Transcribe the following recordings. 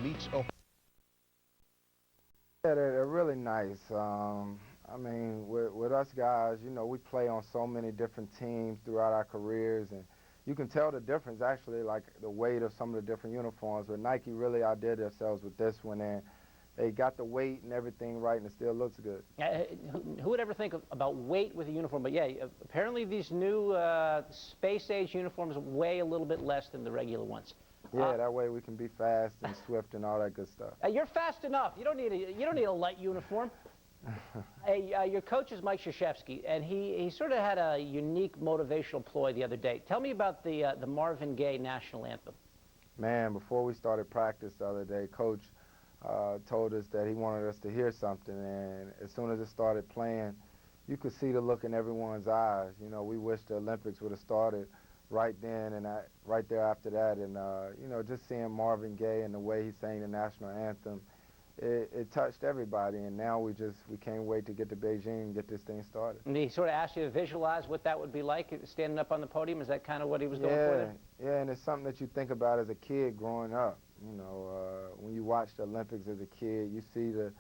meets a... Yeah, they're really nice. I mean, with us guys, you know, we play on so many different teams throughout our careers, and you can tell the difference, actually, like the weight of some of the different uniforms. But Nike really outdid themselves with this one, and they got the weight and everything right, and it still looks good. Who would ever think about weight with a uniform? But yeah, apparently these new space-age uniforms weigh a little bit less than the regular ones. Yeah, that way we can be fast and swift and all that good stuff. You're fast enough. You don't need a light uniform. Hey, your coach is Mike Krzyzewski, and he sort of had a unique motivational ploy the other day. Tell me about the Marvin Gaye national anthem. Man, before we started practice the other day, Coach told us that he wanted us to hear something, and as soon as it started playing, you could see the look in everyone's eyes. You know, we wish the Olympics would have started right then and right there after that, and you know, just seeing Marvin Gaye and the way he sang the national anthem, it touched everybody, and now we can't wait to get to Beijing and get this thing started. And he sort of asked you to visualize what that would be like, standing up on the podium. Is that kind of what he was going for there? Yeah, and it's something that you think about as a kid growing up. You know, when you watch the Olympics as a kid, you see the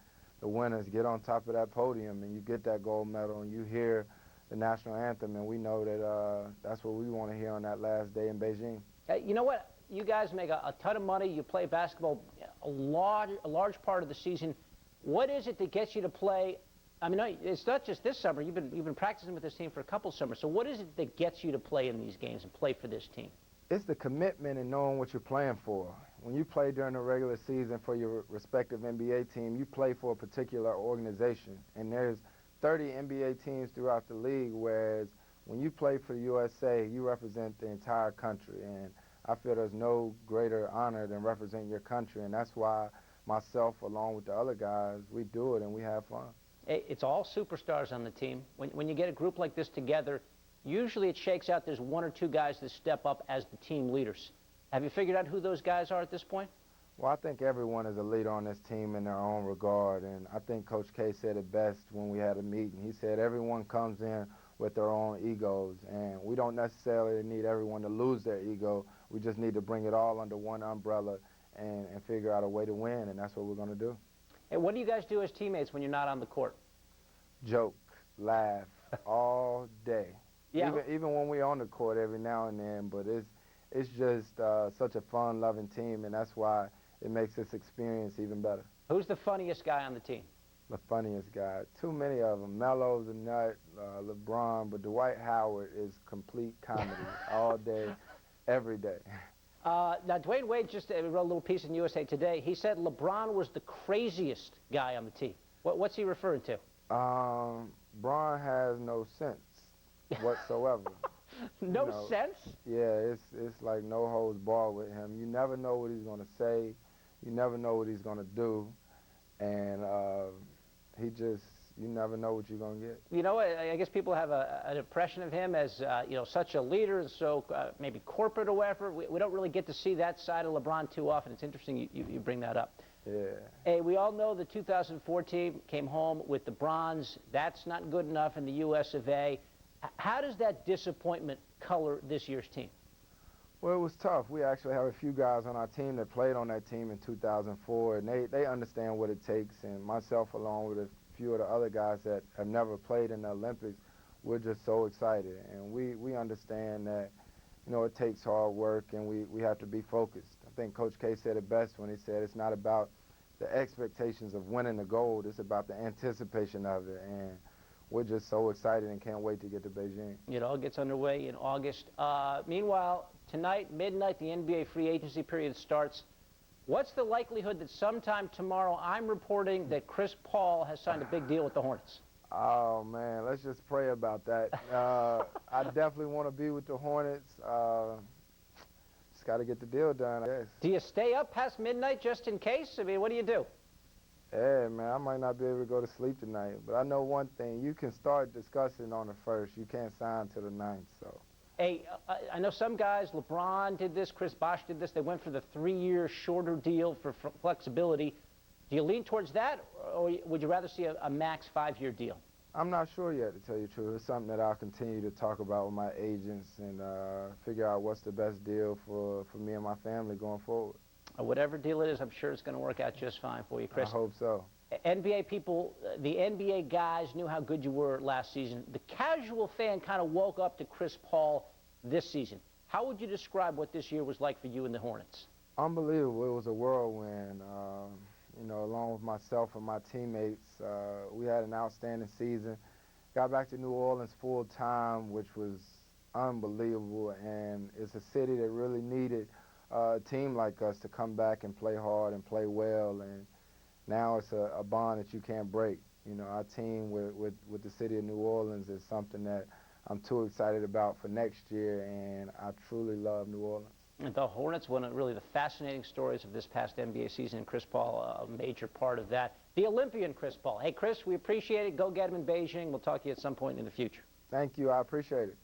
winners get on top of that podium, and you get that gold medal, and you hear the national anthem, and we know that that's what we want to hear on that last day in Beijing. You know what? You guys make a ton of money. You play basketball a large part of the season. What is it that gets you to play? I mean, it's not just this summer. You've been practicing with this team for a couple summers. So what is it that gets you to play in these games and play for this team? It's the commitment and knowing what you're playing for. When you play during the regular season for your respective NBA team, you play for a particular organization. And there's 30 NBA teams throughout the league, whereas when you play for the USA, you represent the entire country. And I feel there's no greater honor than representing your country, and that's why myself, along with the other guys, we do it and we have fun. It's all superstars on the team. When you get a group like this together, usually it shakes out there's one or two guys that step up as the team leaders. Have you figured out who those guys are at this point? Well, I think everyone is a leader on this team in their own regard, and I think Coach K said it best when we had a meeting. He said everyone comes in with their own egos, and we don't necessarily need everyone to lose their ego. We just need to bring it all under one umbrella and figure out a way to win, and that's what we're going to do. Hey, what do you guys do as teammates when you're not on the court? Joke, laugh, all day. Yeah. Even when we're on the court every now and then, but it's just such a fun-loving team, and that's why it makes this experience even better. Who's the funniest guy on the team? The funniest guy. Too many of them. Melo's a nut, LeBron, but Dwight Howard is complete comedy all day, every day. Now, Dwayne Wade just wrote a little piece in USA Today. He said LeBron was the craziest guy on the team. What's he referring to? Bron has no sense whatsoever. No sense? Yeah, it's like no holds barred with him. You never know what he's going to say. You never know what he's going to do. And you never know what you're going to get. You know, I guess people have an impression of him as, you know, such a leader and so maybe corporate or whatever. We don't really get to see that side of LeBron too often. It's interesting you bring that up. Yeah. Hey, we all know the 2004 team came home with the bronze. That's not good enough in the US of A. How does that disappointment color this year's team? Well, it was tough. We actually have a few guys on our team that played on that team in 2004, and they understand what it takes, and myself along with a few of the other guys that have never played in the Olympics, we're just so excited. And we understand that, you know, it takes hard work, and we have to be focused. I think Coach K said it best when he said it's not about the expectations of winning the gold, it's about the anticipation of it. And we're just so excited and can't wait to get to Beijing. It all gets underway in August. Meanwhile, tonight, midnight, the NBA free agency period starts. What's the likelihood that sometime tomorrow I'm reporting that Chirs Paul has signed a big deal with the Hornets? Oh, man, let's just pray about that. I definitely want to be with the Hornets. Just got to get the deal done, I guess. Do you stay up past midnight just in case? I mean, what do you do? Yeah, man, I might not be able to go to sleep tonight, but I know one thing. You can start discussing on the 1st. You can't sign till the 9th, so. Hey, I know some guys, LeBron did this, Chris Bosh did this. They went for the 3-year shorter deal for flexibility. Do you lean towards that, or would you rather see a max 5-year deal? I'm not sure yet, to tell you the truth. It's something that I'll continue to talk about with my agents and figure out what's the best deal for me and my family going forward. Whatever deal it is, I'm sure it's going to work out just fine for you, Chris. I hope so. NBA people, the NBA guys knew how good you were last season. The casual fan kind of woke up to Chirs Paul this season. How would you describe what this year was like for you and the Hornets? Unbelievable. It was a whirlwind. You know, along with myself and my teammates, we had an outstanding season. Got back to New Orleans full time, which was unbelievable. And it's a city that really needed a team like us to come back and play hard and play well. And now it's a bond that you can't break. You know, our team with the city of New Orleans is something that I'm too excited about for next year, and I truly love New Orleans. And the Hornets, one of really the fascinating stories of this past NBA season, and Chirs Paul, a major part of that. The Olympian Chirs Paul. Hey, Chris, we appreciate it. Go get him in Beijing. We'll talk to you at some point in the future. Thank you. I appreciate it.